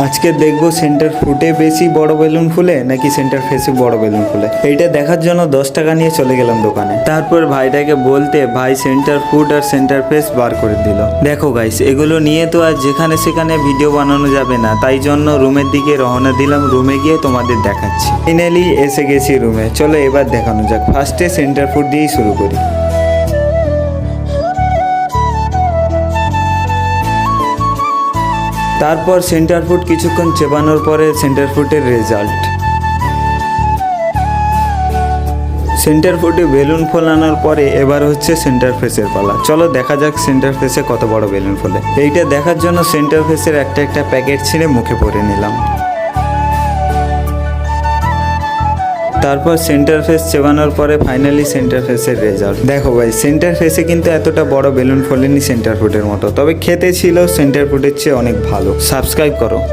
আজকে দেখবো সেন্টার ফুটে বেশি বড় বেলুন ফুলে নাকি সেন্টার ফেসে বড় বেলুন ফুলে। এইটা দেখার জন্য 10 টাকা নিয়ে চলে গেলাম দোকানে। তারপর ভাইটাকে বলতে ভাই সেন্টার ফুট আর সেন্টার ফেস বার করে দিল। দেখো গাইস, এগুলো নিয়ে তো আর যেখানে সেখানে ভিডিও বানানো যাবে না, তাই জন্য রুমের দিকে রওনা দিলাম। রুমে গিয়ে তোমাদের দেখাচ্ছি। ফাইনালি এসে গেছি রুমে। চলো এবার দেখানো যাক। ফার্স্টে সেন্টার ফুট দিয়েই শুরু করি। তারপর সেন্টার ফুট কিছুক্ষণ চেপানোর পরে সেন্টার ফুটের রেজাল্ট। সেন্টার ফুটে বেলুন ফোলানোর পরে এবার হচ্ছে সেন্টার ফেসের পালা। চলো দেখা যাক সেন্টার ফেসে কত বড় বেলুন ফোলে। এইটা দেখার জন্য সেন্টার ফেসের একটা একটা প্যাকেট ছিঁড়ে মুখে পরে নিলাম। তারপর সেন্টার ফেস চেবানোর পরে ফাইনালি সেন্টার ফেসের রেজাল্ট। দেখো ভাই, সেন্টার ফেসে কিন্তু এতটা বড় বেলুন ফোলেনি সেন্টার ফুটের মতো, তবে খেতে ছিল সেন্টার ফুটের চেয়ে অনেক ভালো। সাবস্ক্রাইব করো।